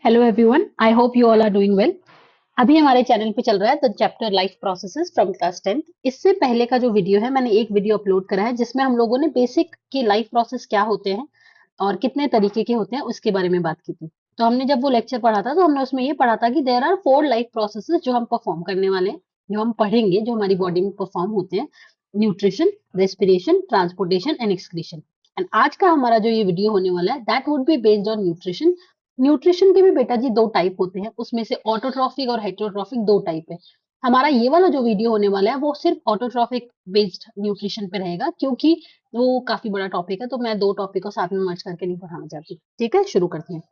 Hello everyone, I hope you all are doing well. अभी हमारे channel पे चल रहा है the chapter life processes from class 10th। इससे पहले का जो वीडियो है मैंने एक वीडियो अपलोड करा है जिसमें हम लोगों ने बेसिक की लाइफ प्रोसेस क्या होते हैं और कितने तरीके के होते हैं उसके बारे में बात की थी। तो हमने जब वो लेक्चर पढ़ा था तो हमने उसमें ये पढ़ा था कि देयर आर 4 लाइफ प्रोसेसेस जो हम परफॉर्म करने वाले हैं, जो हम पढ़ेंगे, जो हमारी बॉडी में परफॉर्म होते हैं। Nutrition, respiration, transportation and excretion. And आज का हमारा जो ये वीडियो होने वाला है that would be based on nutrition. Nutrition के भी बेटा जी दो टाइप होते हैं, उसमें से ऑटोट्रॉफिक और हेटेरोट्रॉफिक दो टाइप है। हमारा ये वाला जो वीडियो होने वाला है वो सिर्फ ऑटोट्रॉफिक बेस्ड न्यूट्रिशन पे रहेगा, क्योंकि वो काफी बड़ा टॉपिक है, तो मैं दो टॉपिक को साथ में मर्ज करके नहीं पढ़ाना चाहती। ठीक है, शुरू करते हैं।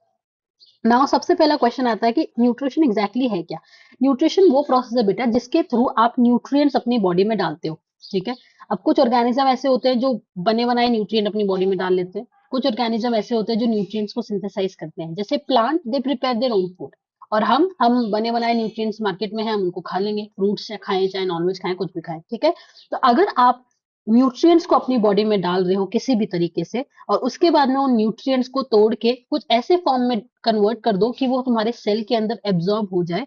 नाउ सबसे पहला क्वेश्चन आता है कि न्यूट्रिशन एग्जैक्टली है क्या। न्यूट्रिशन वो प्रोसेस है बेटा जिसके थ्रू आप न्यूट्रिएंट्स अपनी बॉडी में डालते हो। ठीक है। अब कुछ ऑर्गेनिज्म ऐसे होते हैं जो बने बनाए न्यूट्रिएंट अपनी बॉडी में डाल लेते हैं। कुछ ऑर्गेनिज्म ऐसे होते हैं जो न्यूट्रिएंट्स को सिंथेसाइज करते हैं, जैसे plant they prepare their own food. और हम बने बनाए न्यूट्रिएंट्स मार्केट में है, हम उनको खा लेंगे, फ्रूट्स खाएं चाहे नॉनवेज खाएं, कुछ भी खाएं। ठीक है। तो अगर आप न्यूट्रिएंट्स को अपनी बॉडी में डाल रहे हो किसी भी तरीके से, और उसके बाद में उन न्यूट्रिएंट्स को तोड़ के कुछ ऐसे फॉर्म में कन्वर्ट कर दो कि वो तुम्हारे सेल के अंदर एब्जॉर्ब हो जाए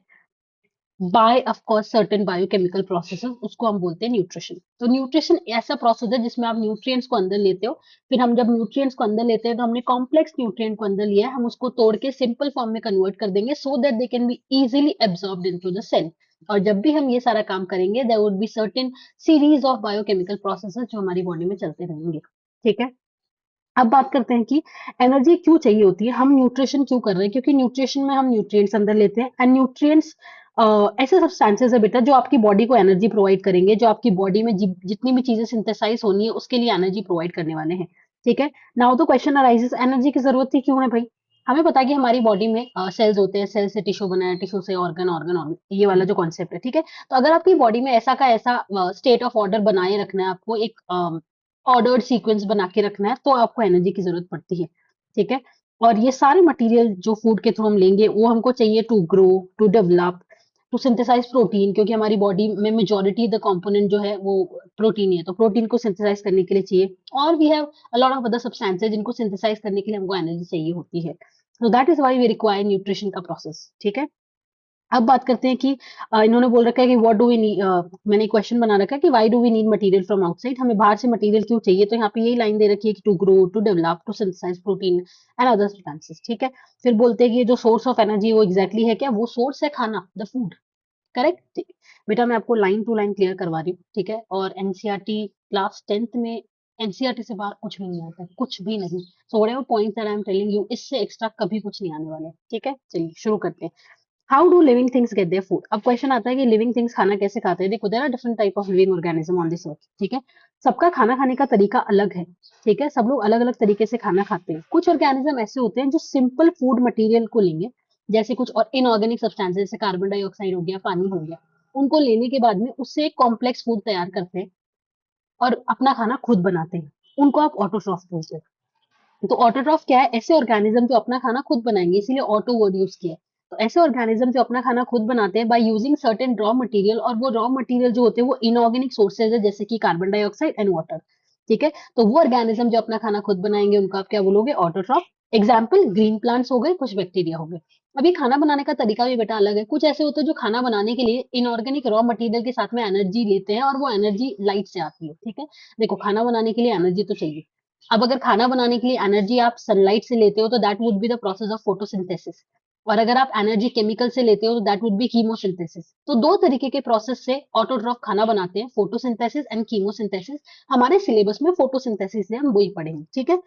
by of course certain biochemical processes, उसको हम बोलते हैं न्यूट्रिशन। तो न्यूट्रिशन ऐसा प्रोसेस है जिसमें आप न्यूट्रिएंट्स को अंदर लेते हो। फिर हम जब न्यूट्रिएंट्स को अंदर लेते हैं तो हमने कॉम्प्लेक्स न्यूट्रिएंट को अंदर लिया है, हम उसको तोड़ के सिंपल फॉर्म में कन्वर्ट कर देंगे so that they can be easily absorbed into the cell. और जब भी हम ये सारा काम करेंगे there would be certain series of biochemical processes जो हमारी बॉडी में चलते रहेंगे। ठीक है। अब बात करते हैं कि एनर्जी क्यों चाहिए होती है, हम न्यूट्रिशन क्यों कर रहे हैं, क्योंकि न्यूट्रिशन में हम न्यूट्रिएंट्स अंदर लेते हैं। एंड न्यूट्रिएंट्स ऐसे सब्सटेंसेस है बेटा जो आपकी बॉडी को एनर्जी प्रोवाइड करेंगे, जो आपकी बॉडी में जितनी भी चीजें सिंथेसाइज होनी है उसके लिए एनर्जी प्रोवाइड करने वाले हैं। ठीक है। नाउ तो क्वेश्चन अराइजेस, एनर्जी की जरूरत ही क्यों है भाई। हमें पता है कि हमारी बॉडी में सेल्स होते हैं, सेल से टिश्यू बना है, टिश्यू से ऑर्गन, ऑर्गन ऑर्गन, ये वाला जो कॉन्सेप्ट है। ठीक है। तो अगर आपकी बॉडी में ऐसा का ऐसा स्टेट ऑफ ऑर्डर बनाए रखना है, आपको एक ऑर्डर्ड सीक्वेंस बना के रखना है, तो आपको एनर्जी की जरूरत पड़ती है। ठीक है। और ये सारे मटेरियल जो फूड के थ्रू हम लेंगे वो हमको चाहिए to grow, to develop, to synthesise protein, क्योंकि हमारी बॉडी में मेजोरिटी द कंपोनेंट जो है वो प्रोटीन ही है, तो प्रोटीन को सिंथेसाइज करने के लिए चाहिए। और we have a lot of other substances जिनको सिंथेसाइज करने के लिए हमको एनर्जी चाहिए होती है। So that is why we require nutrition का प्रोसेस। ठीक है। अब बात करते हैं कि इन्होंने बोल रखा है कि व्हाट डू वी नीड, मैंने क्वेश्चन बना रखा है कि why do we need material from outside, हमें बाहर से मटेरियल क्यों चाहिए। तो यहाँ पे यही लाइन दे रखी है कि to grow, to develop, to synthesise protein and other substances. ठीक है। फिर बोलते हैं कि ये जो सोर्स ऑफ एनर्जी वो एग्जैक्टली है क्या, वो सोर्स है खाना, द फूड। करेक्ट। ठीक है। बेटा मैं आपको लाइन टू लाइन क्लियर करवा रही हूँ। ठीक है। और एनसीईआरटी क्लास 10th में एनसीईआरटी से बाहर कुछ भी नहीं आता है, कुछ भी नहीं। So whatever points that I am telling you, इससे एक्स्ट्रा कभी कुछ नहीं आने वाला है। ठीक है। चलिए शुरू करते हैं। How do living things get their food. अब क्वेश्चन आता है कि लिविंग थिंग्स खाना कैसे खाते हैं। देखो, there are different type of living organism on this earth. ठीक है। सबका खाना खाने का तरीका अलग है। ठीक है। सब लोग अलग अलग तरीके से खाना खाते हैं। कुछ ऑर्गेनिज्म ऐसे होते हैं जो सिंपल फूड मटेरियल को लेंगे, जैसे कुछ और इनऑर्गेनिक सब्सटेंसेस जैसे कार्बन डाइऑक्साइड हो गया, पानी हो गया, उनको लेने के बाद में उससे एक कॉम्प्लेक्स फूड तैयार करते हैं और अपना खाना खुद बनाते हैं। उनको आप ऑटोट्रॉफ बोलते हैं। तो ऑटोट्रॉफ क्या है, ऐसे ऑर्गेनिज्म जो अपना खाना खुद बनाएंगे, इसीलिए ऑटो वर्ड यूज किया है। तो ऐसे ऑर्गेनिज्म जो अपना खाना खुद बनाते हैं by using certain raw material, और वो रॉ मटेरियल जो होते हैं वो इनऑर्गेनिक सोर्सेज है, जैसे कि कार्बन डाइऑक्साइड एंड वाटर। ठीक है। तो वो ऑर्गेनिज्म जो अपना खाना खुद बनाएंगे उनको आप क्या बोलोगे, ऑटोट्रॉफ। एग्जाम्पल ग्रीन प्लांट्स हो गए, कुछ बैक्टीरिया हो गए। अभी खाना बनाने का तरीका भी बेटा अलग है। कुछ ऐसे होते हैं जो खाना बनाने के लिए इनऑर्गेनिक रॉ मटेरियल के साथ में एनर्जी लेते हैं, और वो एनर्जी लाइट से आती है। ठीक है। देखो, खाना बनाने के लिए एनर्जी तो चाहिए। अब अगर खाना बनाने के लिए एनर्जी आप सनलाइट से लेते हो तो that would be the process of photosynthesis. और अगर आप एनर्जी केमिकल से लेते हो तो दैट वुड बी कीमोसिंथेसिस। तो दो तरीके के प्रोसेस से ऑटोट्रॉफ खाना बनाते हैं, फोटोसिंथेसिस एंड कीमोसिंथेसिस। हमारे सिलेबस में फोटोसिंथेसिस है, हम वही पढ़ेंगे। ठीक है।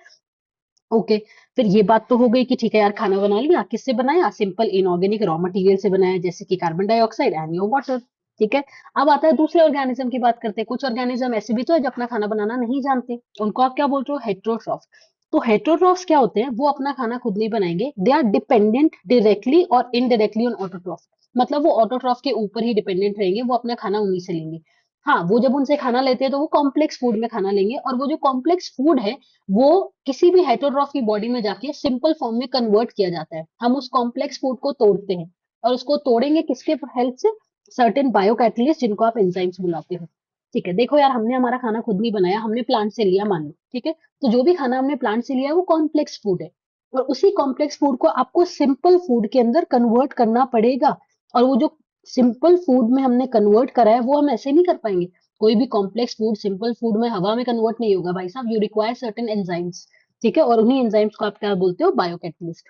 ओके। फिर ये बात तो हो गई कि ठीक है यार, खाना बना लिया, किससे बनाया, सिंपल इनऑर्गेनिक रॉ मटेरियल से बनाया, जैसे कि carbon dioxide and your water. ठीक है। अब आता है दूसरे ऑर्गेनिज्म की बात करते हैं। कुछ ऑर्गेनिज्म ऐसे भी तो है जो अपना खाना बनाना नहीं जानते, उनको आप क्या बोलते हो, हेट्रोट्रॉफ। तो हेट्रोट्रॉफ्स क्या होते हैं, वो अपना खाना खुद नहीं बनाएंगे, दे आर डिपेंडेंट डायरेक्टली और इनडायरेक्टली ऑन ऑटोट्रॉफ। मतलब वो ऑटोट्रॉफ के ऊपर ही डिपेंडेंट रहेंगे, वो अपना खाना उन्हीं से लेंगे। हाँ, वो जब उनसे खाना लेते हैं तो वो कॉम्प्लेक्स फूड में खाना लेंगे, और वो जो कॉम्प्लेक्स फूड है वो किसी भी हेटेरोट्रॉफ की बॉडी में जाके सिंपल फॉर्म में कन्वर्ट किया जाता है। हम उस कॉम्प्लेक्स फूड को तोड़ते हैं, और उसको तोड़ेंगे किसके हेल्प से, सर्टेन बायोकैटलिस्ट जिनको आप एंजाइम्स बुलाते हो। ठीक है। देखो यार, हमने हमारा खाना खुद नहीं बनाया, हमने प्लांट से लिया मान लो। ठीक है। तो जो भी खाना हमने प्लांट से लिया है वो कॉम्प्लेक्स फूड है। और उसी कॉम्प्लेक्स फूड को आपको सिंपल फूड के अंदर कन्वर्ट करना पड़ेगा। और वो जो सिंपल फूड में हमने कन्वर्ट करा है वो हम ऐसे नहीं कर पाएंगे। कोई भी कॉम्प्लेक्स फूड सिंपल फूड में हवा में कन्वर्ट नहीं होगा भाई साहब, यू रिक्वायर सर्टेन एंजाइम्स। ठीक है, और उन्हीं एंजाइम्स को आप क्या बोलते हो, बायोकैटलिस्ट।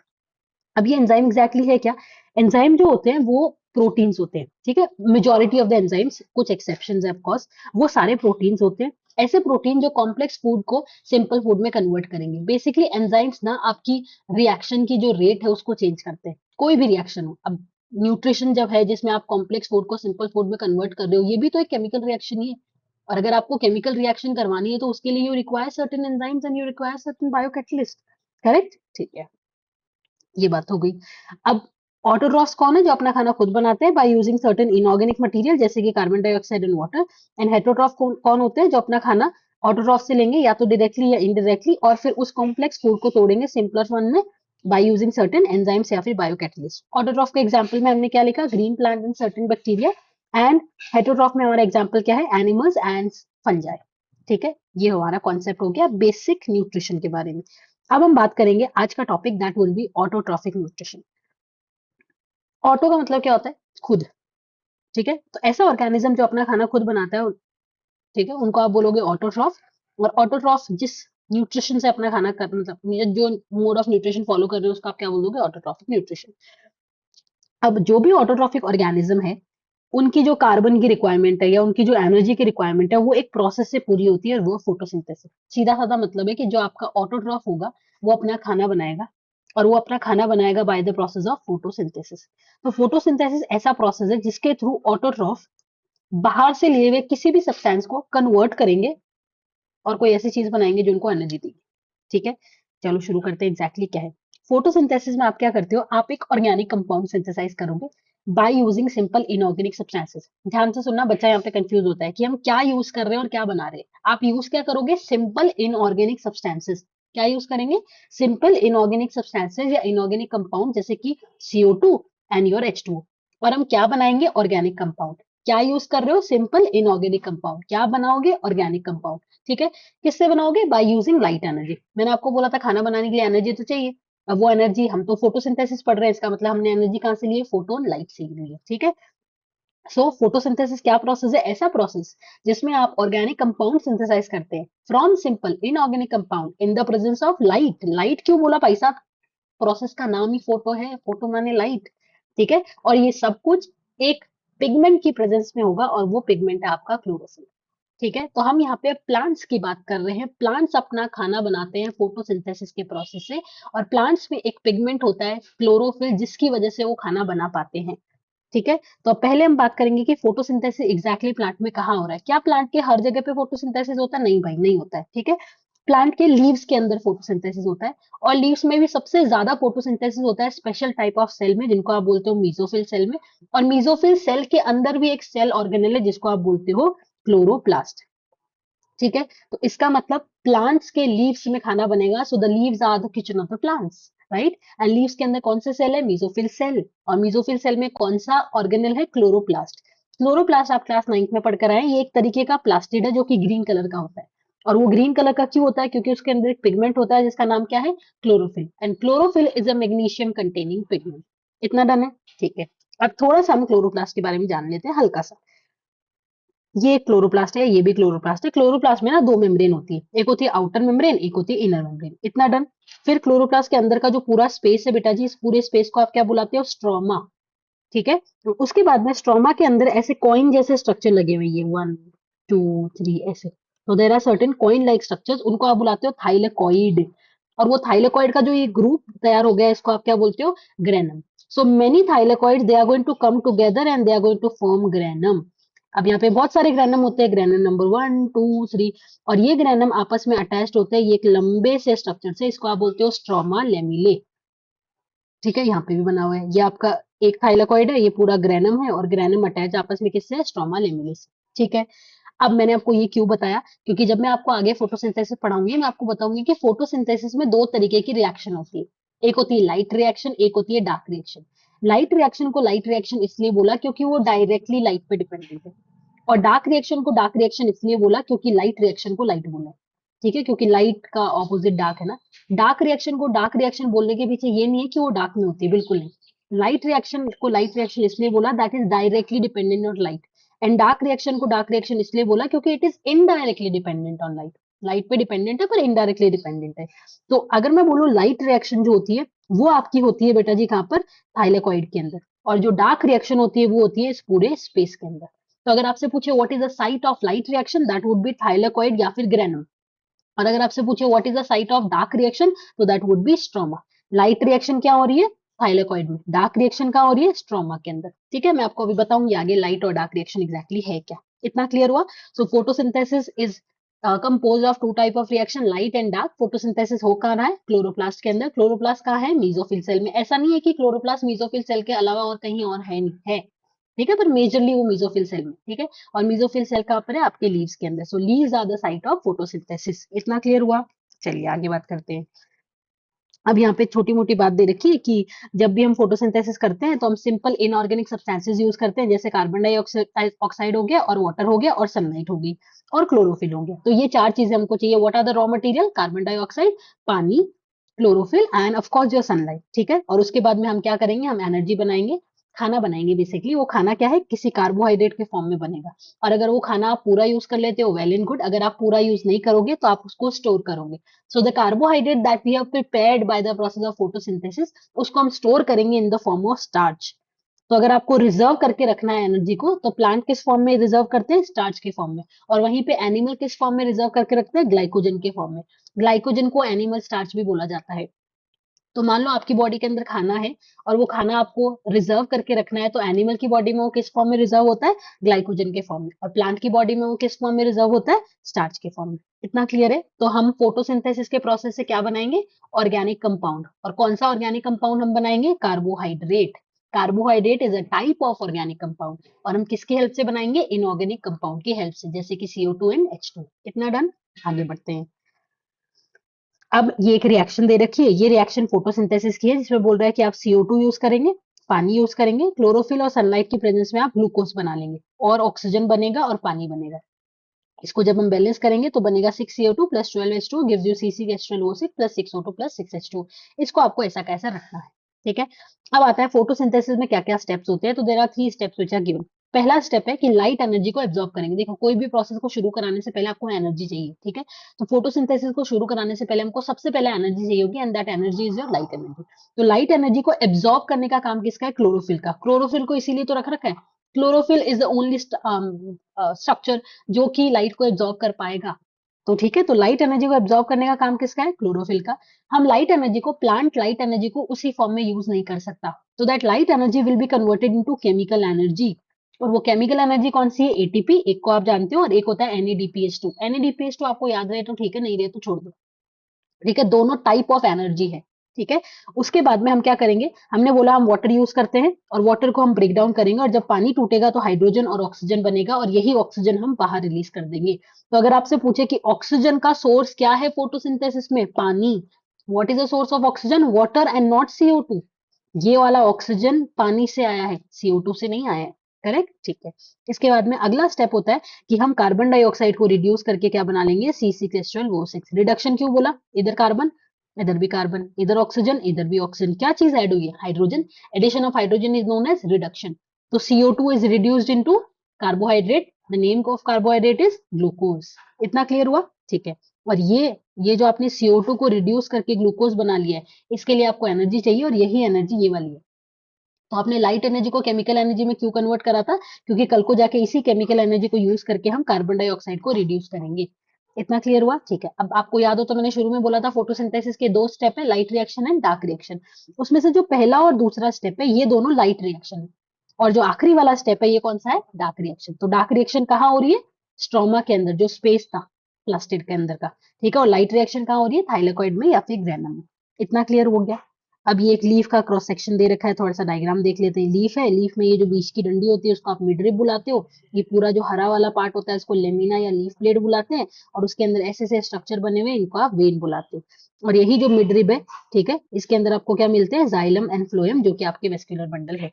अब ये एंजाइम एग्जैक्टली है क्या? एंजाइम जो होते हैं वो प्रोटीन्स होते हैं, ठीक है। मेजोरिटी ऑफ द एंजाइम्स, कुछ एक्सेप्शंस है ऑफ कोर्स, वो सारे प्रोटीन्स होते हैं। ऐसे प्रोटीन जो कॉम्प्लेक्स फूड को सिंपल फूड में कन्वर्ट करेंगे। बेसिकली एंजाइम्स ना आपकी रिएक्शन की जो रेट है उसको चेंज करते हैं, कोई भी रिएक्शन हो। अब न्यूट्रिशन जब है जिसमें आप कॉम्प्लेक्स फूड को सिंपल फूड में कन्वर्ट कर रहे हो, ये भी तो एक केमिकल रिएक्शन ही है। और अगर आपको केमिकल रिएक्शन करवानी है तो उसके लिए you require certain enzymes and you require certain biocatalyst. Correct, ठीक है, ये बात हो गई। अब ऑटोट्रॉफ्स कौन है? जो अपना खाना खुद बनाते हैं by using certain inorganic material जैसे कि carbon dioxide and water. And heterotroph कौन होते हैं? जो अपना खाना ऑटोट्रॉफ से लेंगे या तो डायरेक्टली या इनडायरेक्टली, और फिर उस कॉम्प्लेक्स फूड को तोड़ेंगे सिंपलर फॉर्म में बाय यूजिंग सर्टेन एंजाइम्स या फिर बायोकैटलिस्ट। ऑटोट्रॉफ के एग्जांपल में हमने क्या लिखा? Green plant and certain bacteria. And heterotroph में हमारा एग्जांपल क्या है? Animals and fungi. ठीक है, ये हमारा कॉन्सेप्ट हो गया बेसिक न्यूट्रिशन के बारे में। अब हम बात करेंगे आज का topic, that will be autotrophic nutrition. Auto का मतलब क्या होता है? खुद। ठीक है, तो ऐसा ऑर्गेनिज्म जो अपना खाना खुद बनाता है, ठीक है, उनको आप बोलोगे ऑटोट्रॉफ। और ऑटोट्रॉफ जिस न्यूट्रिशन से अपना खाना कर, मतलब जो मोड ऑफ न्यूट्रिशन फॉलो कर रहे हो उसको आप क्या बोलोगे? Autotrophic nutrition. अब जो भी ऑटोट्रॉफिक ऑर्गेनिज्म है, उनकी जो कार्बन की रिक्वायरमेंट है या उनकी जो एनर्जी की रिक्वायरमेंट है वो एक प्रोसेस से पूरी होती है, और वो फोटोसिंथेसिस। सीधा साधा मतलब है कि जो आपका ऑटोट्रॉफ होगा वो अपना खाना बनाएगा, और वो अपना खाना बनाएगा bye the process of photosynthesis. तो फोटोसिंथेसिस ऐसा प्रोसेस है जिसके थ्रू ऑटोट्रॉफ बाहर से लिए हुए किसी भी सब्सटेंस को कन्वर्ट करेंगे और कोई ऐसी चीज बनाएंगे जो उनको एनर्जी देगी। ठीक है, चलो शुरू करते हैं एग्जैक्टली क्या है। फोटोसिंथेसिस में आप क्या करते हो? आप एक ऑर्गेनिक कंपाउंड सिंथेसाइज करोगे by using simple inorganic substances. ध्यान से सुनना, बच्चा यहाँ पे कंफ्यूज होता है कि हम क्या यूज कर रहे हैं और क्या बना रहे हैं। आप यूज क्या करोगे? Simple inorganic substances. क्या यूज करेंगे? सिंपल इनऑर्गेनिक सब्सटेंसेस या इनऑर्गेनिक कंपाउंड जैसे कि CO2 एंड योर H2O। और हम क्या बनाएंगे? Organic compound. क्या यूज कर रहे हो? Simple inorganic compound. क्या बनाओगे? Organic compound. ठीक है, किससे बनाओगे? By using light energy. मैंने आपको बोला था खाना बनाने के लिए एनर्जी तो चाहिए। अब वो एनर्जी, हम तो फोटोसिंथेसिस पढ़ रहे हैं, इसका मतलब हमने एनर्जी कहाँ से ली है? फोटोन, लाइट से ली है। ठीक है, सो फोटोसिंथेसिस क्या प्रोसेस है? ऐसा प्रोसेस जिसमें आप ऑर्गेनिक कंपाउंड सिंथेसाइज करते हैं from simple inorganic compound in the presence of light. Light क्यों बोला भाई साहब? प्रोसेस का नाम ही फोटो है, फोटो माने लाइट। ठीक है, और ये सब कुछ एक पिगमेंट की प्रेजेंस में होगा, और वो पिगमेंट है आपका क्लोरोफिल। ठीक है, तो हम यहाँ पे प्लांट्स की बात कर रहे हैं। प्लांट्स अपना खाना बनाते हैं फोटोसिंथेसिस के प्रोसेस से, और प्लांट्स में एक पिगमेंट होता है क्लोरोफिल, जिसकी वजह से वो खाना बना पाते हैं। ठीक है, तो पहले हम बात करेंगे कि फोटोसिंथेसिस एग्जैक्टली प्लांट में कहाँ हो रहा है। क्या प्लांट के हर जगह पे फोटोसिंथेसिस होता है? नहीं भाई, नहीं होता है। ठीक है, प्लांट के लीव्स के अंदर फोटोसिंथेसिस होता है, और लीव्स में भी सबसे ज्यादा फोटोसिंथेसिस होता है स्पेशल टाइप ऑफ सेल में, जिनको आप बोलते हो मीजोफिल सेल में। और मीजोफिल सेल के अंदर भी एक सेल ऑर्गेनेल है जिसको आप बोलते हो क्लोरोप्लास्ट। ठीक है, तो इसका मतलब प्लांट्स के लीव्स में खाना बनेगा, so the leaves are the kitchen of the plants, right. And leaves के अंदर कौन से सेल है? Mesophyll cell. और मीजोफिल सेल में कौन सा ऑर्गेनेल है? क्लोरोप्लास्ट। क्लोरोप्लास्ट आप क्लास 9th में पढ़कर आए हैं, ये एक तरीके का प्लास्टिड है जो कि ग्रीन कलर का होता है। और वो ग्रीन कलर का क्यों होता है? क्योंकि उसके अंदर एक पिगमेंट होता है जिसका नाम क्या है? Chlorophyll. And chlorophyll is a magnesium containing pigment. इतना डन है? ठीक है, अब थोड़ा सा हम क्लोरोप्लास्ट के बारे में जान लेते हैं, हल्का सा। ये क्लोरोप्लास्ट है, ये भी क्लोरोप्लास्ट है। क्लोरोप्लास्ट में ना दो मेम्ब्रेन होती है, एक होती है आउटर मेम्ब्रेन, एक होती है इनर मेम्ब्रेन। इतना डन। फिर क्लोरोप्लास्ट के अंदर का जो पूरा स्पेस है बेटा जी, इस पूरे स्पेस को आप क्या बुलाते हो? स्ट्रोमा। ठीक है, तो उसके बाद में स्ट्रोमा के अंदर ऐसे कॉइन जैसे स्ट्रक्चर लगे हुए हैं, 1 2 3 ऐसे। तो there are certain coin like structures, उनको आप बुलाते हो थाइलेकॉइड। और वो थाइलेकॉइड का जो ये ग्रुप तैयार हो गया है, इसको आप क्या बोलते हो? Granum. So many thylakoid they are going to come together and they are going to form granum. अब यहाँ पे बहुत सारे ग्रेनम होते हैं, ग्रेनम नंबर 1 2 3। और ये ग्रेनम आपस में अटैच्ड होते हैं, ये एक लंबे से स्ट्रक्चर से, इसको आप बोलते हो स्ट्रोमा लेमिले। ठीक है, यहाँ पे भी बना हुआ है, ये आपका एक थाइलाकॉइड है, ये पूरा ग्रेनम है, और ग्रेनम अटैच आपस में किससे है? स्ट्रोमा लेमिनिस से। ठीक है, अब मैंने आपको ये क्यों बताया? क्योंकि जब मैं आपको आगे फोटोसिंथेसिस पढ़ाऊंगी, मैं आपको बताऊंगी कि फोटोसिंथेसिस में दो तरीके की रिएक्शन होती है। एक होती है लाइट रिएक्शन, एक होती है डार्क रिएक्शन। लाइट रिएक्शन को लाइट रिएक्शन इसलिए बोला क्योंकि वो डायरेक्टली लाइट पे डिपेंडेंट है। और डार्क रिएक्शन को डार्क रिएक्शन इसलिए बोला क्योंकि लाइट रिएक्शन को लाइट बोला। ठीक है, क्योंकि लाइट का ऑपोजिट डार्क है ना। डार्क रिएक्शन को डार्क रिएक्शन बोलने के पीछे ये नहीं है कि वो डार्क में होती है, बिल्कुल नहीं। लाइट रिएक्शन को लाइट रिएक्शन इसलिए बोला that is directly dependent on light, and dark reaction को डार्क रिएक्शन इसलिए बोला क्योंकि it is indirectly dependent on light. Light पे डिपेंडेंट है पर इनडायरेक्टली डिपेंडेंट है। तो अगर मैं बोलूँ लाइट रिएक्शन जो होती है वो आपकी होती है बेटा जी कहाँ पर, थाइलेकॉइड के अंदर, और जो डार्क रिएक्शन होती है वो होती है इस पूरे स्पेस के अंदर। तो अगर आपसे पूछे what is the site of light reaction, that would be thylakoid या फिर ग्रेनम। और अगर आपसे पूछे what is the site of dark reaction, तो that would be stroma. Light reaction क्या हो रही है, थाइलेकॉइड में, डार्क रिएक्शन कहाँ हो रही है, स्ट्रोमा के अंदर। ठीक है, मैं आपको अभी बताऊंगी आगे लाइट और डार्क रिएक्शन एग्जैक्टली है क्या। इतना क्लियर हुआ। So photosynthesis is compose of two type of reaction, light and dark. Photosynthesis हो कहाँ रहा है, क्लोरोप्लास्ट के अंदर। क्लोरोप्लास्ट कहाँ है, मेसोफिल सेल में। ऐसा नहीं है कि क्लोरोप्लास्ट मेसोफिल सेल के अलावा और कहीं और है, नहीं है, ठीक है, पर मेजरली वो मेसोफिल सेल में। ठीक है, और मेसोफिल सेल कहाँ पर है, आपके लीव्स के अंदर। So leaves are the site of photosynthesis. इतना क्लियर हुआ। चलिए आगे बात करते हैं। अब यहाँ पे छोटी मोटी बात दे रखी है कि जब भी हम फोटोसिंथेसिस करते हैं तो हम सिंपल इनऑर्गेनिक सब्सटेंसेस यूज करते हैं, जैसे कार्बन डाइऑक्साइड ऑक्साइड हो गया, और वाटर हो गया, और सनलाइट हो गई, और क्लोरोफिल हो गया। तो ये चार चीजें हमको चाहिए। What are the raw material, carbon dioxide, पानी, chlorophyll and of course your sunlight. ठीक है, और उसके बाद में हम क्या करेंगे, हम एनर्जी बनाएंगे, खाना बनाएंगे। बेसिकली वो खाना क्या है, किसी कार्बोहाइड्रेट के फॉर्म में बनेगा। और अगर वो खाना आप पूरा यूज कर लेते हो, वेल एंड गुड। अगर आप पूरा यूज नहीं करोगे तो आप उसको स्टोर करोगे। So the carbohydrate that we have prepared by the process of photosynthesis, उसको हम स्टोर करेंगे in the form of starch. तो अगर आपको रिजर्व करके रखना है एनर्जी को, तो प्लांट किस फॉर्म में रिजर्व करते हैं, स्टार्च के फॉर्म में। और वहीं पे एनिमल किस फॉर्म में रिजर्व करके रखते हैं, ग्लाइकोजन के फॉर्म में। ग्लाइकोजन को एनिमल स्टार्च भी बोला जाता है। तो मान लो आपकी बॉडी के अंदर खाना है, और वो खाना आपको रिजर्व करके रखना है, तो एनिमल की बॉडी में वो किस फॉर्म में रिजर्व होता है, ग्लाइकोजन के फॉर्म में। और प्लांट की बॉडी में वो किस फॉर्म में रिजर्व होता है, स्टार्च के फॉर्म में। इतना क्लियर है। तो हम फोटोसिंथेसिस के प्रोसेस से क्या बनाएंगे, ऑर्गेनिक कंपाउंड। और कौन सा ऑर्गेनिक कंपाउंड हम बनाएंगे, carbohydrate. Carbohydrate is a type of organic compound. और हम किसकी हेल्प से बनाएंगे, इनऑर्गेनिक कंपाउंड की हेल्प से, जैसे कि CO2 एंड H2। इतना डन। आगे बढ़ते हैं। अब ये एक रिएक्शन दे रखी है, ये रिएक्शन फोटोसिंथेसिस की है, जिसमें बोल रहा है कि आप CO2 यूज करेंगे, पानी यूज करेंगे, क्लोरोफिल और सनलाइट की प्रेजेंस में आप ग्लूकोज बना लेंगे, और ऑक्सीजन बनेगा और पानी बनेगा। इसको जब हम बैलेंस करेंगे तो बनेगा 6CO2 plus 12H2 gives you C6H12O6 plus 6O2 plus 6H2। इसको आपको ऐसा कैसा रखना है। ठीक है, अब आता है फोटोसिंथेसिस में क्या क्या स्टेप्स होते हैं। तो there are 3 steps which are given. पहला स्टेप है कि लाइट एनर्जी को एब्जॉर्ब करेंगे। देखो, कोई भी प्रोसेस को शुरू कराने से पहले आपको एनर्जी चाहिए। ठीक है, तो फोटोसिंथेसिस को शुरू कराने से पहले हमको सबसे पहले एनर्जी चाहिए होगी, and that energy is your light energy. तो लाइट एनर्जी को एब्जॉर्ब करने का काम किसका है, क्लोरोफिल का। क्लोरोफिल को इसीलिए तो रख रखा है, chlorophyll is the only structure जो कि लाइट को एब्जॉर्ब कर पाएगा। तो ठीक है, तो लाइट एनर्जी को एब्जॉर्ब करने का काम किसका है, क्लोरोफिल का। हम लाइट एनर्जी को, प्लांट लाइट एनर्जी को उसी फॉर्म में यूज नहीं कर सकता। तो that light energy will be converted into chemical energy. और वो केमिकल एनर्जी कौन सी है, एटीपी, एक को आप जानते हो, और एक होता है NADPH2। NADPH2 आपको याद रहे तो ठीक है, नहीं रहे तो छोड़ दो। ठीक है, दोनों टाइप ऑफ एनर्जी है। ठीक है, उसके बाद में हम क्या करेंगे, हमने बोला हम वाटर यूज करते हैं, और वाटर को हम ब्रेक डाउन करेंगे, और जब पानी टूटेगा तो हाइड्रोजन और ऑक्सीजन बनेगा, और यही ऑक्सीजन हम बाहर रिलीज कर देंगे। तो अगर आपसे पूछे कि ऑक्सीजन का सोर्स क्या है फोटोसिंथेसिस में, पानी। What is the source of oxygen, water and not CO2। ये वाला ऑक्सीजन पानी से आया है, CO2 से नहीं आया है। करेक्ट, ठीक है। इसके बाद में अगला स्टेप होता है कि हम कार्बन डाइऑक्साइड को रिड्यूस करके क्या बना लेंगे, C6H12O6। रिडक्शन क्यों बोला, इधर कार्बन, इधर भी कार्बन, इधर ऑक्सीजन, इधर भी ऑक्सीजन, क्या चीज ऐड हुई है, hydrogen. Addition of hydrogen is known as reduction. तो CO2 is reduced into carbohydrate. The name of carbohydrate is glucose. इतना क्लियर हुआ, ठीक है। और ये जो आपने CO2 को रिड्यूस करके ग्लूकोज बना लिया है, इसके लिए आपको एनर्जी चाहिए, और यही एनर्जी ये वाली है। तो आपने लाइट एनर्जी को केमिकल एनर्जी में क्यों कन्वर्ट करा था, क्योंकि कल को जाके इसी केमिकल एनर्जी को यूज करके हम कार्बन डाइऑक्साइड को रिड्यूस करेंगे। इतना क्लियर हुआ, ठीक है। अब आपको याद हो तो मैंने शुरू में बोला था फोटोसिंथेसिस के दो स्टेप है, light reaction and dark reaction. उसमें से जो पहला और दूसरा स्टेप है, ये दोनों लाइट रिएक्शन है। और जो आखिरी वाला स्टेप है, ये कौन सा है, डार्क रिएक्शन। तो डार्क रिएक्शन कहाँ हो रही है, स्ट्रोमा के अंदर, जो स्पेस था प्लास्टिड के अंदर का। ठीक है, और लाइट रिएक्शन कहाँ हो रही है, थाइलेकॉइड में या फिर ग्रेनम में। इतना क्लियर हो गया। अब ये एक लीफ का क्रॉस सेक्शन दे रखा है, थोड़ा सा डायग्राम देख लेते हैं। लीफ है, लीफ में ये जो बीच की डंडी होती है उसको आप मिडरिप बुलाते हो। ये पूरा जो हरा वाला पार्ट होता है इसको लेमिना या लीफ प्लेट बुलाते हैं, और उसके अंदर ऐसे ऐसे स्ट्रक्चर बने हुए हैं, इनको आप वेन बुलाते हो। और यही जो मिडरिप है, ठीक है, इसके अंदर आपको क्या मिलते हैं, जाइलम एंड फ्लोएम, जो कि आपके वेस्क्यूलर बंडल है।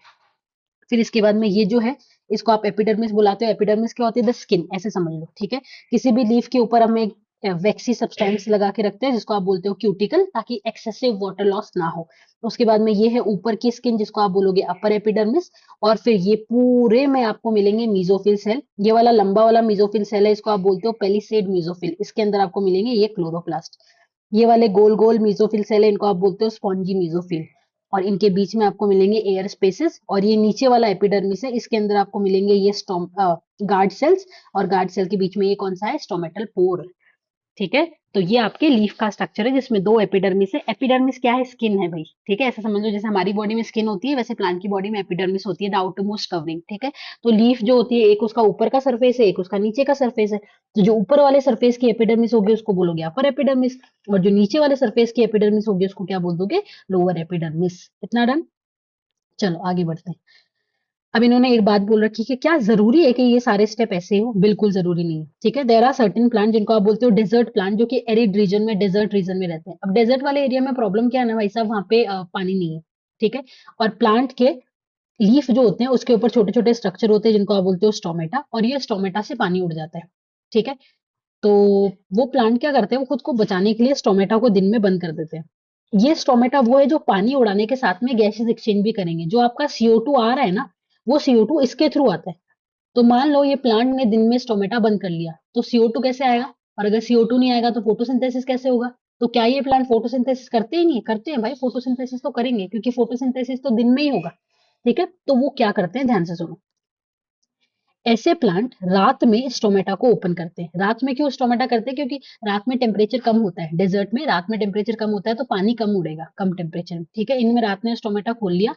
फिर इसके बाद में ये जो है, इसको आप एपिडर्मिस बुलाते हो। एपिडर्मिस क्या होती है, द स्किन, ऐसे समझ लो। ठीक है, किसी भी लीफ के ऊपर हमें वैक्सी सब्सटेंस लगा के रखते हैं जिसको आप बोलते हो क्यूटिकल, ताकि एक्सेसिव वाटर लॉस ना हो। उसके बाद में ये है ऊपर की स्किन जिसको आप बोलोगे अपर एपिडर्मिस। और फिर ये पूरे में आपको मिलेंगे मीजोफिल सेल। ये वाला लंबा वाला मीजोफिल सेल है, इसको आप बोलते हो पेलिसेड मीजोफिल। इसके अंदर आपको मिलेंगे ये क्लोरोप्लास्ट। ये वाले गोल गोल मीजोफिल सेल है, इनको आप बोलते हो स्पॉन्जी मीजोफिल। और इनके बीच में आपको मिलेंगे एयर स्पेसेस। और ये नीचे वाला एपिडर्मिस है, इसके अंदर आपको मिलेंगे ये स्टोम गार्ड सेल्स। और गार्ड सेल के बीच में ये कौन सा है, स्टोमेटल पोर। ठीक है, तो ये आपके लीफ का स्ट्रक्चर है जिसमें दो एपिडर्मिस है। एपिडर्मिस क्या है, स्किन है भाई। ठीक है, ऐसा समझ लो जैसे हमारी बॉडी में स्किन होती है, वैसे प्लांट की बॉडी में एपिडर्मिस होती है, द आउटरमोस्ट कवरिंग। ठीक है, तो लीफ जो होती है, एक उसका ऊपर का सरफेस है, एक उसका नीचे का सरफेस है। तो जो ऊपर वाले सरफेस की एपिडर्मिस होगी उसको बोलोगे अपर एपिडर्मिस। और जो नीचे वाले सरफेस की एपिडर्मिस होगी उसको क्या बोल दोगे, लोअर एपिडर्मिस। इतना डन। चलो आगे बढ़ते हैं। अब इन्होंने एक बात बोल रखी कि क्या जरूरी है कि ये सारे स्टेप ऐसे हो, बिल्कुल जरूरी नहीं है। ठीक है, देयर आर सर्टेन प्लांट जिनको आप बोलते हो डेजर्ट प्लांट, जो कि एरिड रीजन में, डेजर्ट रीजन में रहते हैं। अब डेजर्ट वाले एरिया में प्रॉब्लम क्या है ना भाई साहब, वहां पे पानी नहीं है। ठीक है, और प्लांट के लीफ जो होते हैं उसके ऊपर छोटे छोटे स्ट्रक्चर होते हैं जिनको आप बोलते हो स्टोमेटा, और ये स्टोमेटा से पानी उड़ जाता है। ठीक है, तो वो प्लांट क्या करते हैं, वो खुद को बचाने के लिए स्टोमेटा को दिन में बंद कर देते हैं। ये स्टोमेटा वो है जो पानी उड़ाने के साथ में गैसेस एक्सचेंज भी करेंगे। जो आपका CO2 आ रहा है ना, वो CO2 इसके थ्रू आता है। तो मान लो ये प्लांट ने दिन में स्टोमेटा बंद कर लिया, तो CO2 कैसे आएगा? और अगर CO2 नहीं आएगा तो फोटोसिंथेसिस कैसे होगा? तो क्या ये प्लांट फोटोसिंथेसिस करते ही नहीं? करते हैं भाई, फोटोसिंथेसिस तो करेंगे, क्योंकि फोटोसिंथेसिस तो दिन में ही होगा। ठीक है, तो वो क्या करते हैं, ध्यान से सुनो। ऐसे प्लांट रात में स्टोमेटा को ओपन करते हैं। रात में क्यों स्टोमेटा करते हैं? क्योंकि रात में टेम्परेचर कम होता है। डेजर्ट में रात में टेम्परेचर कम होता है, तो पानी कम उड़ेगा कम टेम्परेचर में। ठीक है, इनमें रात में स्टोमेटा खोल लिया,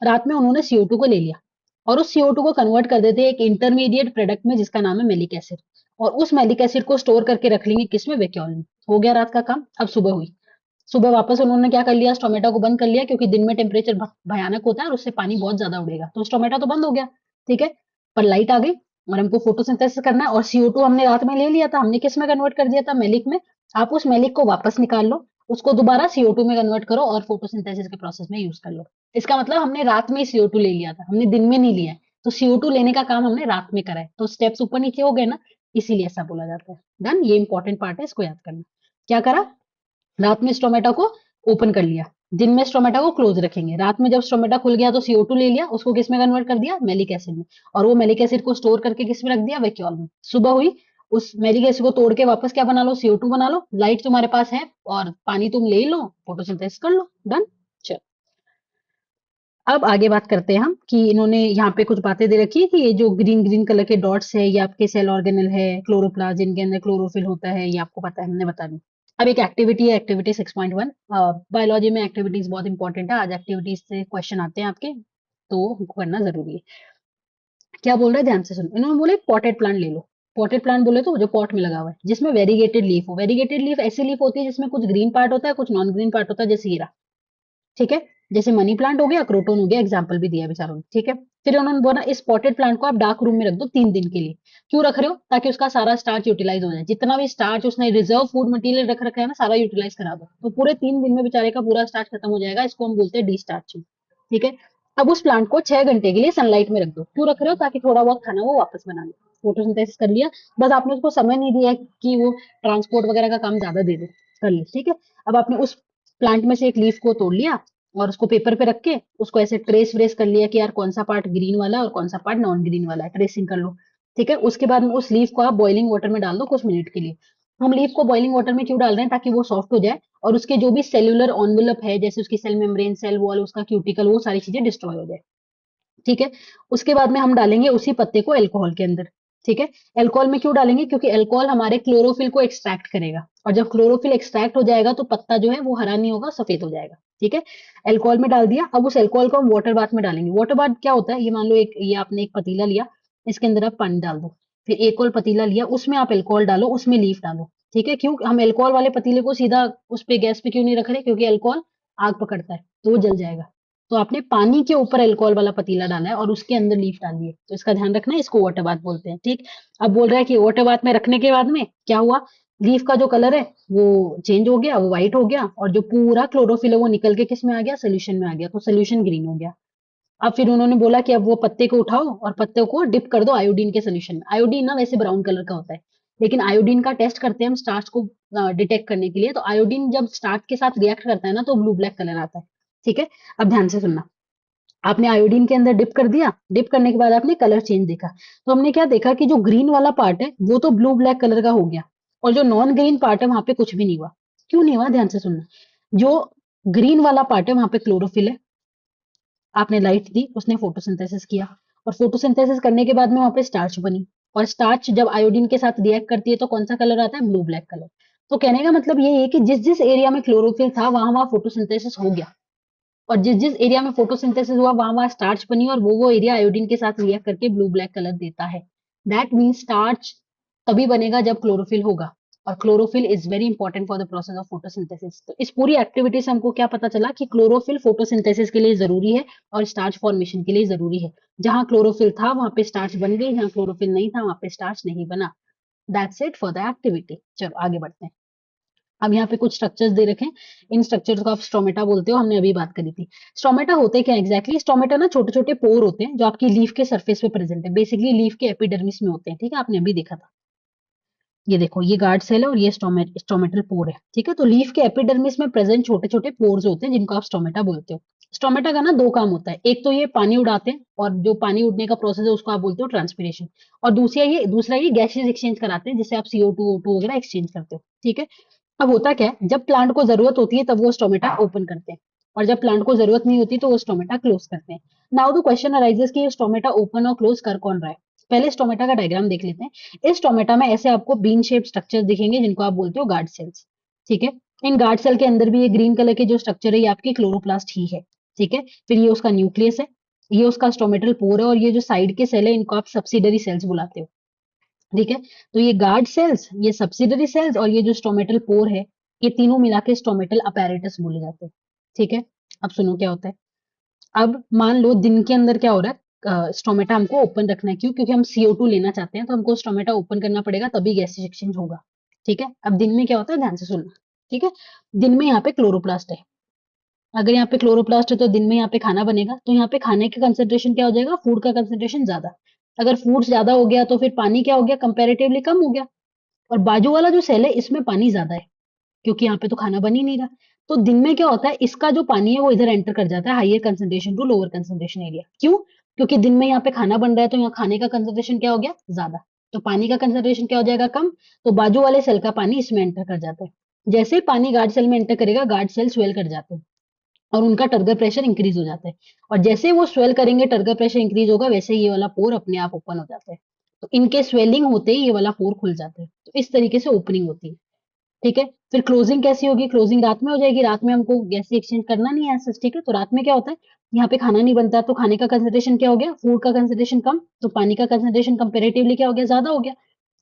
रात में उन्होंने CO2 को ले लिया, और उस CO2 को कन्वर्ट कर देते हैं एक इंटरमीडिएट प्रोडक्ट में जिसका नाम है मेलिक एसिड। और उस मेलिक एसिड को स्टोर करके रख लेंगे किसमें, वैक्यूल में। हो गया रात का काम। अब सुबह हुई, सुबह वापस उन्होंने क्या कर लिया, स्टोमेटा को बंद कर लिया, क्योंकि दिन में टेम्परेचर भयानक होता है और उससे पानी बहुत ज्यादा उड़ेगा, तो स्टोमेटा तो बंद हो गया। ठीक है, पर लाइट आ गई और हमको फोटोसिंथेसिस करना है, और CO2 हमने रात में ले लिया था, हमने किस में कन्वर्ट कर दिया था, मेलिक में। आप उस मेलिक को वापस निकाल लो, उसको दोबारा CO2 में कन्वर्ट करो और फोटोसिंथेसिस के प्रोसेस में यूज कर लो। इसका मतलब हमने रात में ही CO2 ले लिया था, हमने दिन में नहीं लिया है। तो CO2 लेने का काम हमने रात में करा है, तो स्टेप्स ऊपर नीचे हो गए ना, इसीलिए ऐसा बोला जाता है। डन, ये इंपॉर्टेंट पार्ट है, इसको याद करना। क्या करा, रात में स्टोमेटा को ओपन कर लिया, दिन में स्टोमेटा को क्लोज रखेंगे। रात में जब स्टोमेटा खुल गया तो CO2 ले लिया, उसको किस में कन्वर्ट कर दिया, मेलिक एसिड में। और वो मेलिक एसिड को स्टोर करके किस में रख दिया, वैक्यूल में। सुबह हुई, उस मेलिक एसिड को तोड़ के वापस क्या बना लो, CO2 बना लो। लाइट तुम्हारे पास है और पानी तुम ले लो, फोटोसिंथेसिस कर लो। डन। चलो अब आगे बात करते हैं हम कि इन्होंने यहाँ पे कुछ बातें दे रखी है कि ये जो ग्रीन ग्रीन कलर के डॉट्स है, ये आपके सेल ऑर्गेनल है, क्लोरोप्लास्ट जिनके अंदर क्लोरोफिल होता है, ये आपको पता है, हमने बता दी। अब एक एक्टिविटी है, एक्टिविटी 6.1। बायोलॉजी में एक्टिविटीज बहुत इंपॉर्टेंट है, आज एक्टिविटीज से क्वेश्चन आते हैं आपके, तो हमको करना जरूरी है। क्या बोल रहे हैं, ध्यान से सुनो। इन्होंने बोले पॉटेड प्लांट ले लो। पॉटेड प्लांट बोले तो जो पॉट में लगा हुआ है, जिसमें वेरीगेटेड लीफ हो। वेरीगेटेड लीफ ऐसी लीफ होती है जिसमें कुछ ग्रीन पार्ट होता है, कुछ नॉन ग्रीन पार्ट होता है, जैसे हीरा। ठीक है, जैसे मनी प्लांट हो गया, क्रोटोन हो गया, एग्जाम्पल भी दिया बेचारों ने। ठीक है, फिर उन्होंने बोला इस पॉटेड प्लांट को आप डार्क रूम में रख दो 3 दिन के लिए। क्यों रख रहे हो, ताकि उसका सारा स्टार्च यूटिलाइज हो जाए। जितना भी स्टार्च उसने रिजर्व फूड मटेरियल रख रखा है ना, सारा यूटिलाइज करा दो, तो पूरे 3 दिन में बेचारे का पूरा स्टार्च खत्म हो जाएगा। इसको हम बोलते हैं डी स्टार्चिंग। ठीक है, अब उस प्लांट को 6 घंटे के लिए सनलाइट में रख दो। क्यों रख रहे हो, ताकि थोड़ा बहुत खाना वो वापस बना ले। फोटोसिंथेसिस कर लिया, बस आपने उसको समय नहीं दिया कि वो ट्रांसपोर्ट वगैरह का काम ज्यादा दे दे, कर ले। ठीक है, अब आपने उस प्लांट में से एक लीफ को तोड़ लिया और उसको पेपर पे रख के उसको ऐसे ट्रेस व्रेस कर लिया कि यार कौन सा पार्ट ग्रीन वाला है और कौन सा पार्ट नॉन ग्रीन वाला है, ट्रेसिंग कर लो। ठीक है, उसके बाद में उस लीफ को आप बॉइलिंग वाटर में डाल दो कुछ मिनट के लिए। हम लीफ को बॉइलिंग वाटर में क्यों डाल रहे हैं, ताकि वो सॉफ्ट हो जाए और उसके जो भी सेल्यूलर एनवेलप है, जैसे उसकी सेल मेम्ब्रेन, सेल वॉल, उसका क्यूटिकल, वो सारी चीजें डिस्ट्रॉय हो जाए। ठीक है, उसके बाद में हम डालेंगे उसी पत्ते को अल्कोहल के अंदर। ठीक है, अल्कोहल में क्यों डालेंगे, क्योंकि अल्कोहल हमारे क्लोरोफिल को एक्सट्रैक्ट करेगा, और जब क्लोरोफिल एक्सट्रैक्ट हो जाएगा तो पत्ता जो है वो हरा नहीं होगा, सफेद हो जाएगा। ठीक है, अल्कोहल में डाल दिया। अब उस अल्कोहल को हम वाटर बाथ में डालेंगे। वाटर बाथ क्या होता है, ये मान लो एक, ये आपने एक पतीला लिया, इसके अंदर आप पानी डाल दो। फिर एक और पतीला लिया, उसमें आप अल्कोहल डालो, उसमें लीफ डालो। ठीक है, क्यों हम अल्कोहल वाले पतीले को सीधा उस पे गैस पे क्यों नहीं रख रहे, क्योंकि अल्कोहल आग पकड़ता है तो वो जल जाएगा। तो आपने पानी के ऊपर अल्कोहल वाला पतीला डाला है और उसके अंदर लीफ डाली है, तो इसका ध्यान रखना है, इसको वाटर बाथ बोलते हैं। ठीक, अब बोल रहा है कि वाटर बाथ में रखने के बाद में क्या हुआ, लीफ का जो कलर है वो चेंज हो गया, वो व्हाइट हो गया, और जो पूरा क्लोरोफिल है वो निकल के किस में आ गया, सोल्यूशन में आ गया, तो सोल्यूशन ग्रीन हो गया। अब फिर उन्होंने बोला कि अब वो पत्ते को उठाओ और पत्ते को डिप कर दो आयोडीन के सोल्यूशन में। आयोडीन ना वैसे ब्राउन कलर का होता है, लेकिन आयोडीन का टेस्ट करते हैं हम स्टार्च को डिटेक्ट करने के लिए, तो आयोडीन जब स्टार्च के साथ रिएक्ट करता है ना तो ब्लू ब्लैक कलर आता है। ठीक है, अब ध्यान से सुनना। आपने आयोडीन के अंदर डिप कर दिया, डिप करने के बाद आपने कलर चेंज देखा, तो हमने क्या देखा कि जो ग्रीन वाला पार्ट है वो तो ब्लू ब्लैक कलर का हो गया, और जो नॉन ग्रीन पार्ट है वहां पे कुछ भी नहीं हुआ। क्यों नहीं हुआ, ध्यान से सुनना। जो ग्रीन वाला पार्ट है वहां पे क्लोरोफिल है, आपने लाइट दी, उसने फोटोसिंथेसिस किया, और फोटोसिंथेसिस करने के बाद में वहां पे स्टार्च बनी, और स्टार्च जब आयोडीन के साथ रिएक्ट करती है तो कौन सा कलर आता है, ब्लू ब्लैक कलर। तो कहने का मतलब ये है कि जिस जिस एरिया में क्लोरोफिल था वहां वहां फोटोसिंथेसिस हो गया, और जिस जिस एरिया में फोटोसिंथेसिस हुआ वहां वहां स्टार्च बनी, और वो एरिया आयोडीन के साथ रिएक्ट करके ब्लू ब्लैक कलर देता है। दैट मीन स्टार्च तभी बनेगा जब क्लोरोफिल होगा, और chlorophyll is very important for the process of photosynthesis. तो इस पूरी एक्टिविटी से हमको क्या पता चला कि क्लोरोफिल फोटोसिंथेसिस के लिए जरूरी है और स्टार्च फॉर्मेशन के लिए जरूरी है। जहां क्लोरोफिल था वहां पे स्टार्च बन गई, जहां क्लोरोफिल नहीं था वहां पे स्टार्च नहीं बना। That's it for the activity. चलो आगे बढ़ते हैं। अब यहाँ पे कुछ स्ट्रक्चर्स दे रखे हैं, इन स्ट्रक्चर्स को आप स्टोमेटा बोलते हो, हमने अभी बात करी थी। स्टोमेटा होते क्या एग्जैक्टली, स्टोमेटा ना छोटे छोटे पोर होते हैं जो आपकी लीफ के सरफेस पे प्रेजेंट है, बेसिकली लीफ के एपिडर्मिस में होते हैं। ठीक है, आपने अभी देखा था। ये देखो, ये गार्ड सेल है और ये स्टोमेटल पोर है। ठीक है, तो लीफ के एपिडर्मिस में प्रेजेंट छोटे छोटे पोर्स होते हैं जिनको आप स्टोमेटा बोलते हो। स्टोमेटा का ना दो काम होता है, एक तो ये पानी उड़ाते हैं, और जो पानी उड़ने का प्रोसेस है उसको आप बोलते हो ट्रांसपिरेशन, और दूसरा ये गैसेस एक्सचेंज कराते हैं, जिससे आप CO2 O2 वगैरह एक्सचेंज करते हो। ठीक है, अब होता क्या है, जब प्लांट को जरूरत होती है तब वो स्टोमेटा ओपन करते हैं, और जब प्लांट को जरूरत नहीं होती तो वो स्टोमेटा क्लोज करते हैं। नाउ द क्वेश्चन अराइजेस कि ये स्टोमेटा ओपन और क्लोज कर कौन रहा है। पहले स्टोमेटा का डायग्राम देख लेते हैं। इस टोमेटा में ऐसे आपको बीन शेप स्ट्रक्चर दिखेंगे जिनको आप बोलते हो गार्ड सेल्स। ठीक है, इन गार्ड सेल के अंदर भी ये ग्रीन कलर के जो स्ट्रक्चर है ये आपकी क्लोरोप्लास्ट ही है। ठीक है, फिर ये उसका न्यूक्लियस है, ये उसका स्टोमेटल पोर है, और ये जो साइड के सेल है इनको आप सब्सिडरी सेल्स बुलाते हो। ठीक है, तो ये गार्ड सेल्स, ये सब्सिडरी सेल्स, और ये जो स्टोमेटल पोर है, ये तीनों मिला के स्टोमेटल अपैरेटस बोले जाते हैं। ठीक है, अब सुनो क्या होता है। अब मान लो दिन के अंदर क्या हो रहा है, स्टोमेटा हमको ओपन रखना है, क्यों, क्योंकि हम CO2 लेना चाहते हैं, तो हमको स्टोमेटा ओपन करना पड़ेगा, तभी गैस एक्सचेंज होगा। ठीक है, अब दिन में क्या होता है, ध्यान से सुनना। ठीक है, दिन में यहाँ पे क्लोरोप्लास्ट है। अगर यहाँ पे क्लोरोप्लास्ट है तो दिन में यहाँ पे खाना बनेगा, तो यहाँ पे खाने का कंसेंट्रेशन क्या हो जाएगा, फूड का कंसेंट्रेशन ज्यादा। अगर फूड ज्यादा हो गया तो फिर पानी क्या हो गया, कंपेरेटिवली कम हो गया। और बाजू वाला जो सेल है इसमें पानी ज्यादा है, क्योंकि यहाँ पे तो खाना बन ही नहीं रहा। तो दिन में क्या होता है, इसका जो पानी है वो इधर एंटर कर जाता है, higher concentration to lower concentration area. क्यों, क्योंकि दिन में यहाँ पे खाना बन रहा है, तो यहाँ खाने का कंसंट्रेशन क्या हो गया, ज्यादा। तो पानी का कंसंट्रेशन क्या हो जाएगा, कम। तो बाजू वाले सेल का पानी इसमें एंटर कर जाता है। जैसे ही पानी गार्ड सेल में एंटर करेगा, गार्ड सेल स्वेल कर जाते हैं, और उनका टर्गर प्रेशर इंक्रीज हो जाता है। और जैसे ही वो स्वेल करेंगे, टर्गर प्रेशर इंक्रीज होगा, वैसे ही ये वाला पोर अपने आप ओपन हो जाता है। तो इनके स्वेलिंग होते ही ये वाला पोर खुल जाता है। तो इस तरीके से ओपनिंग होती है। ठीक है, फिर क्लोजिंग कैसी होगी, क्लोजिंग रात में हो जाएगी। रात में हमको गैस एक्सचेंज करना नहीं है ऐसा। ठीक है, तो रात में क्या होता है, यहाँ पे खाना नहीं बनता, तो खाने का कंसेंट्रेशन क्या हो गया, फूड का कंसेंट्रेशन कम, तो पानी का कंसेंट्रेशन कंपेरेटिवली क्या हो गया, ज्यादा हो गया।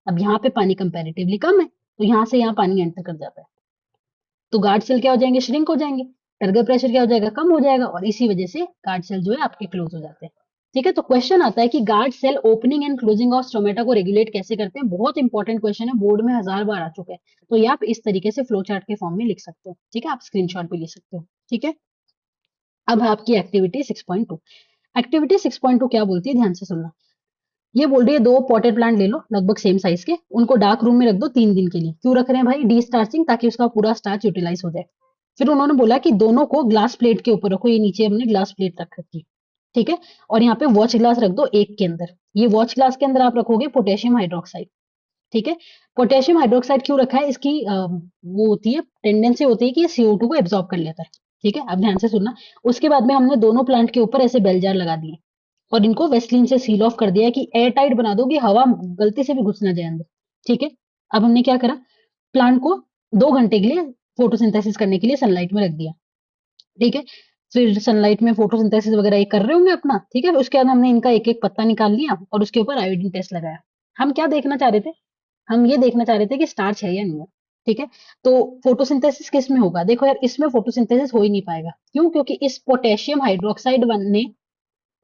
अब यहाँ पे पानी कंपेरेटिवली कम है, तो यहाँ से यहाँ पानी एंटर कर जाता है, तो गार्ड सेल क्या हो जाएंगे, श्रिंक हो जाएंगे। टर्गर प्रेशर क्या हो जाएगा, कम हो जाएगा, और इसी वजह से गार्ड सेल जो है आपके क्लोज हो जाते हैं। ठीक है, तो क्वेश्चन आता है कि guard cell opening and closing of stomata को रेगुलेट कैसे करते हैं। बहुत इंपॉर्टेंट क्वेश्चन है, बोर्ड में 1000 बार आ चुका है। तो ये आप इस तरीके से फ्लो चार्ट के फॉर्म में लिख सकते हो। ठीक है, आप स्क्रीनशॉट भी ले सकते हो। ठीक है, अब है आपकी एक्टिविटी 6.2। एक्टिविटी 6.2 क्या बोलती है, ध्यान से सुनना। ये बोल रही है, दो पॉटेड प्लांट ले लो लगभग सेम साइज के, उनको डार्क रूम में रख दो 3 दिन के लिए। क्यों रख रहे हैं भाई, डी स्टार्चिंग, ताकि उसका पूरा स्टार्च यूटिलाइज हो जाए। फिर उन्होंने बोला कि दोनों को ग्लास प्लेट के ऊपर रखो, ये नीचे हमने ग्लास प्लेट रख रखी। ठीक है, और यहाँ पे वॉच ग्लास रख दो एक के अंदर। ये वॉच ग्लास के अंदर आप रखोगे पोटेशियम हाइड्रोक्साइड। ठीक है, पोटेशियम हाइड्रोक्साइड क्यों रखा है, इसकी वो होती है, टेंडेंसी होती है कि ये CO2 को एब्जॉर्ब कर लेता है। ठीक है, अब ध्यान से सुनना। उसके बाद में हमने दोनों प्लांट के ऊपर ऐसे बेल जार लगा दिए, और इनको वेस्लिन से सील ऑफ कर दिया कि एयर टाइट बना दो, कि हवा गलती से भी घुस ना जाए अंदर। ठीक है, अब हमने क्या करा, प्लांट को 2 घंटे के लिए फोटोसिंथेसिस करने के लिए सनलाइट में रख दिया। ठीक है, फिर सनलाइट में फोटोसिंथेसिस वगैरह ये कर रहे होंगे अपना। ठीक है, उसके बाद हमने इनका एक एक पत्ता निकाल लिया और उसके ऊपर आयोडीन टेस्ट लगाया। हम क्या देखना चाह रहे थे, हम ये देखना चाह रहे थे कि स्टार्च है या नहीं है। ठीक है, तो फोटोसिंथेसिस किस में होगा, देखो यार, इसमें फोटोसिंथेसिस हो ही नहीं पाएगा। क्यों, क्योंकि इस पोटेशियम हाइड्रोक्साइड ने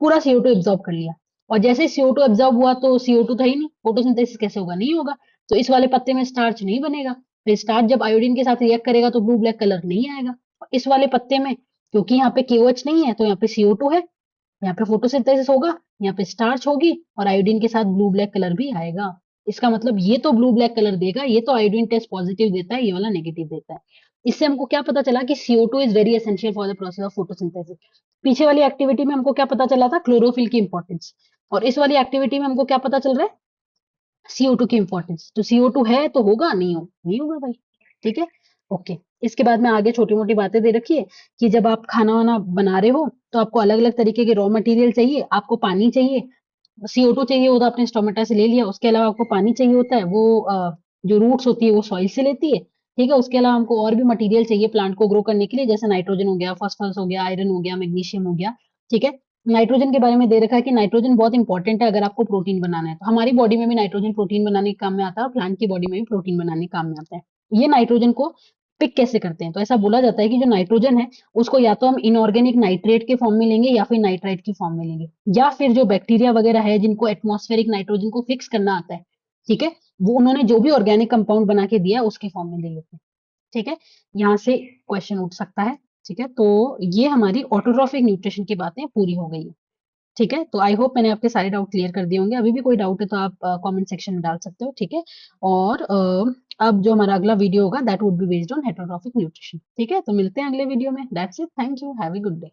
पूरा CO2 एब्जॉर्ब कर लिया, और जैसे CO2 एब्जॉर्ब हुआ तो CO2 था ही नहीं, फोटोसिंथेसिस कैसे होगा, नहीं होगा। तो इस वाले पत्ते में स्टार्च नहीं बनेगा। फिर स्टार्च जब आयोडीन के साथ रिएक्ट करेगा तो ब्लू ब्लैक कलर नहीं आएगा। और इस वाले पत्ते में, क्योंकि यहाँ पे KOH नहीं है, तो यहाँ पे CO2 है, यहाँ पे फोटोसिंथेसिस होगा, यहाँ पे स्टार्च होगी, और आयोडीन के साथ ब्लू ब्लैक कलर भी आएगा। इसका मतलब ये तो ब्लू ब्लैक कलर देगा, ये तो आयोडीन टेस्ट पॉजिटिव देता है, ये वाला नेगेटिव देता है। इससे हमको क्या पता चला कि CO2 is very essential for the process of photosynthesis. पीछे वाली एक्टिविटी में हमको क्या पता चला था, क्लोरोफिल की इंपॉर्टेंस, और इस वाली एक्टिविटी में हमको क्या पता चल रहा है, CO2 की इंपॉर्टेंस। तो CO2 है तो होगा, नहीं होगा भाई। ठीक है, ओके। इसके बाद में आगे छोटी मोटी बातें दे रखी है कि जब आप खाना वाना बना रहे हो तो आपको अलग अलग तरीके के रॉ मटेरियल चाहिए, आपको पानी चाहिए, CO2 चाहिए वो तो आपने स्टोमेटा से ले लिया, उसके अलावा आपको पानी चाहिए होता है, वो जो रूट्स होती है वो सॉइल से लेती है। ठीक है, उसके अलावा हमको और भी मटेरियल चाहिए प्लांट को ग्रो करने के लिए, जैसे नाइट्रोजन हो गया, फास्फोरस हो गया, आयरन हो गया, मैग्नीशियम हो गया। ठीक है, नाइट्रोजन के बारे में दे रखा है कि नाइट्रोजन बहुत इंपॉर्टेंट है अगर आपको प्रोटीन बनाना है। तो हमारी बॉडी में भी नाइट्रोजन प्रोटीन बनाने के काम में आता है, और प्लांट की बॉडी में भी प्रोटीन बनाने के काम में आता है। ये नाइट्रोजन को पिक कैसे करते हैं, तो ऐसा बोला जाता है कि जो नाइट्रोजन है उसको या तो हम इनऑर्गेनिक नाइट्रेट के फॉर्म में लेंगे या फिर नाइट्राइट की फॉर्म में लेंगे, या फिर जो बैक्टीरिया वगैरह है जिनको एटमॉस्फेरिक नाइट्रोजन को फिक्स करना आता है, ठीक है, वो उन्होंने जो भी ऑर्गेनिक कंपाउंड बना के दिया उसके फॉर्म में ले लेते हैं। ठीक है, यहाँ से क्वेश्चन उठ सकता है। ठीक है, तो ये हमारी ऑटोट्रॉफिक न्यूट्रिशन की बातें पूरी हो गई है। ठीक है, तो आई होप मैंने आपके सारे डाउट क्लियर कर दिए होंगे। अभी भी कोई डाउट है तो आप कमेंट सेक्शन में डाल सकते हो। ठीक है, और अब जो हमारा अगला वीडियो होगा that would be based on heterotrophic nutrition. ठीक है, तो मिलते हैं अगले वीडियो में। That's it, thank you, have a good day.